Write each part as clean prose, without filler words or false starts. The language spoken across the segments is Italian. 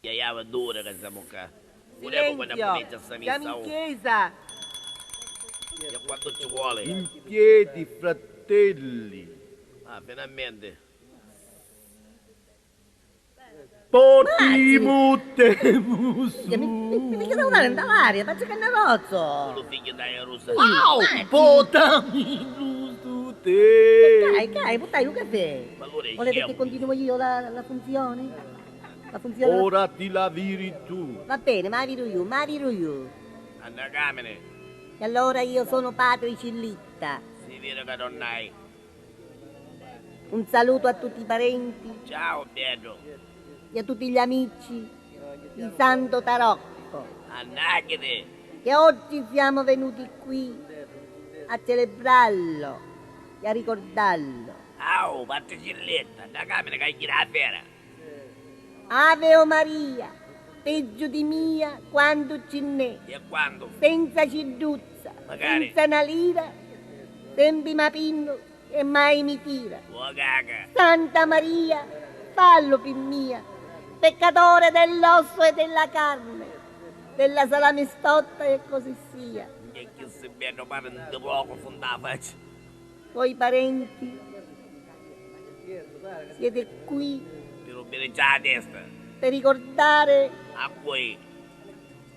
Chiaiava dura che siamo qua. Volevo quando comincia a Siamo messa. in chiesa. E quanto ci vuole? In piedi, fratelli. Ah, finalmente. Potimuttemu Mi chiedo una in dall'aria, faccio che negozio. Lo figlio da Russa. Au! Potami su te! Cai, buttai un caffè. Ma allora è Volete che scemo. continuo io la funzione? La funzione? Ora ti la viri tu. Va bene, ma viro io. Anna camene. E allora io sono Padre Cillitta. Si vede che non hai. Un saluto a tutti i parenti Ciao, Pietro. e a tutti gli amici di Santo Tarocco, Annachete. che oggi siamo venuti qui a celebrarlo e a ricordarlo. Au, parte cilletta. Anna camene che gira la fiera. Ave o Maria, peggio di mia quando ce n'è, E quando? senza cidduzza, Magari. senza una lira, sempre ma pinno e mai mi tira. Oh, caga. Santa Maria, fallo per mia, peccatore dell'osso e della carne, della salame stotta e così sia. E che se vedo pare un poco fonda faccia. Voi parenti siete qui Ti rubbere già la testa. per ricordare A voi.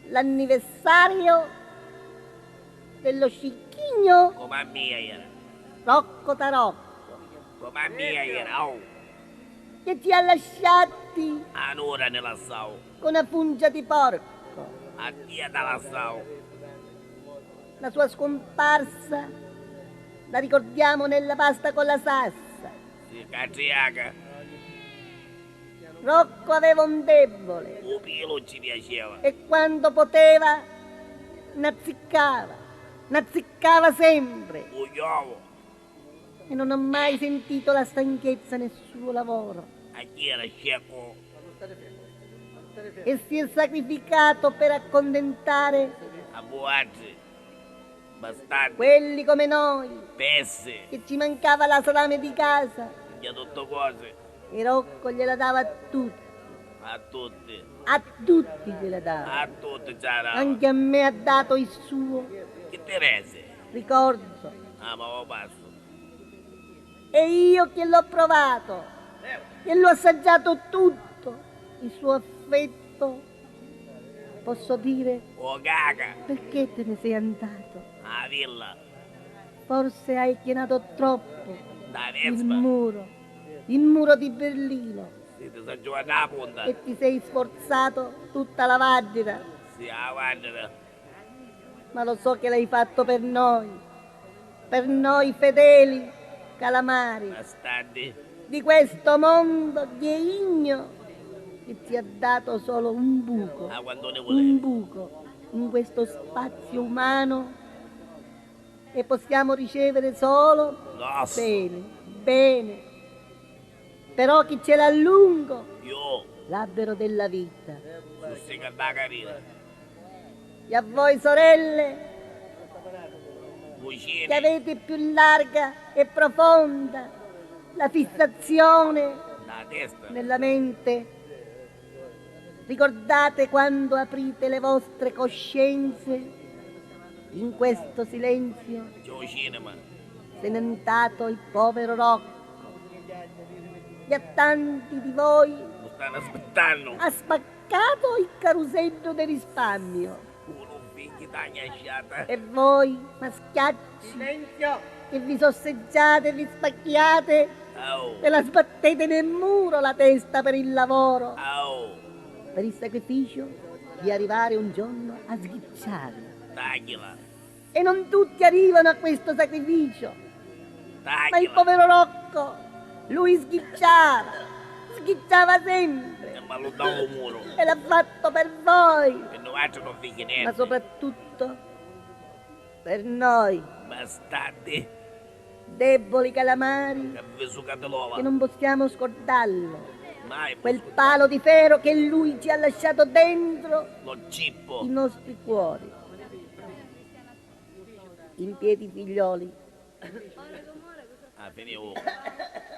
l'anniversario dello scicchigno Come a mia era. Rocco Tarocco, Come a mia era. Au. che ci ha lasciati Anora nella sau. con una fungia di porco. A tia dalla sau. La sua scomparsa la ricordiamo nella pasta con la salsa. Si catriaca. Rocco aveva un debole O pilo ci piaceva. e quando poteva nazziccava sempre O iovo. e non ho mai sentito la stanchezza nel suo lavoro. A chi era scecco. E si è sacrificato per accontentare A buarci. Bastardi. quelli come noi, Pesse. che ci mancava la salame di casa Gli tutto cose. e Rocco gliela dava a tutti, A tutti. gliela dava. A tutti c'era. Anche a me ha dato il suo Che Terese. ricordo Ah, ma lo passo. e io che l'ho provato, che l'ho assaggiato tutto, il suo affetto, posso dire O caga. perché te ne sei andato? A villa. Forse hai chienato troppo Da il Vespa. muro di Berlino Si sa giocare a punta. e ti sei sforzato tutta la vagina, Si avanti. ma lo so che l'hai fatto per noi fedeli calamari Bastardi. di questo mondo di igno che ti ha dato solo un buco, A quando ne un volevi. buco in questo spazio umano e possiamo ricevere solo Nossa. bene. Però chi ce l'ha a lungo, Io. l'albero della vita. Su si canta carina. E a voi sorelle, che Vicini. avete più larga e profonda la fissazione Da testa. nella mente, ricordate quando aprite le vostre coscienze in questo silenzio, C'è un cinema. se n'è andato il povero Rocco e a tanti di voi Lo stanno aspettando. ha spaccato il carosello del risparmio. Uno figlio da gnasciata. E voi, maschiacci, che vi sosseggiate e vi spacchiate Au. e la sbattete nel muro la testa per il lavoro, Au. per il sacrificio di arrivare un giorno a sghicciare. Tagliela. E non tutti arrivano a questo sacrificio, ma il Tagliela. povero Rocco, lui sghicciava sempre E ma lo dà un muro. e l'ha fatto per voi, E noi altri non figli ma niente. soprattutto per noi, Bastardi. deboli calamari, Che vi sucate l'ova. che non possiamo scordarlo. Mai Quel palo di ferro che lui ci ha lasciato dentro lo cippo. i nostri cuori. In piedi figlioli. Ah, finivo.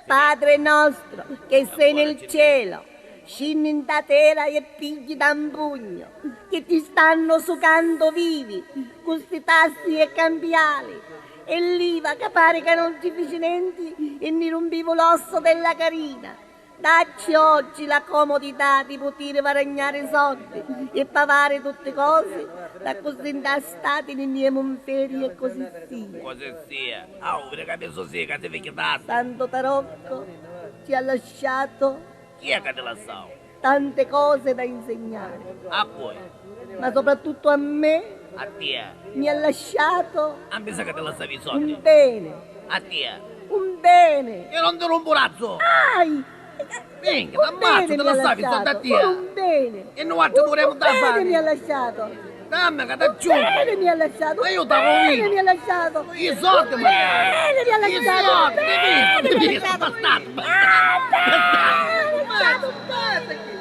Padre nostro che sei nel cielo, scinni in da terra e pigli da un pugno, che ti stanno sucando vivi, con sti tassi e cambiali, e l'IVA che pare che non ti feci niente e ne rompivo l'osso della carina. Dacci oggi la comodità di poter guadagnare i soldi e pagare tutte cose, da così intastati nei miei monferi e così sia. Così sia. Oh, che capisco sì, che ti vecchiato. Santo Tarocco ci ha lasciato Chi è che te la sa? tante cose da insegnare, A voi, ma soprattutto a me a te. mi ha lasciato A me sa che te la savi i soldi. un bene, A te. un bene. Io non ti rompo un razzo. Ai! Venga, Un t'ammazzo, bene te mi la ha savi i soldi a lasciato, te. un bene. E noi altri pure Un da bene mi ha fare. lasciato. Dammi che ti Un bene mi ha lasciato. Ma io Un t'avevo bene vinto. mi ha lasciato. I soldi, Un magari. bene mi ha I lasciato. soldi, Un bene mi ha devi, lasciato. bastardo. Ah, bene, mi ha lasciato un bene.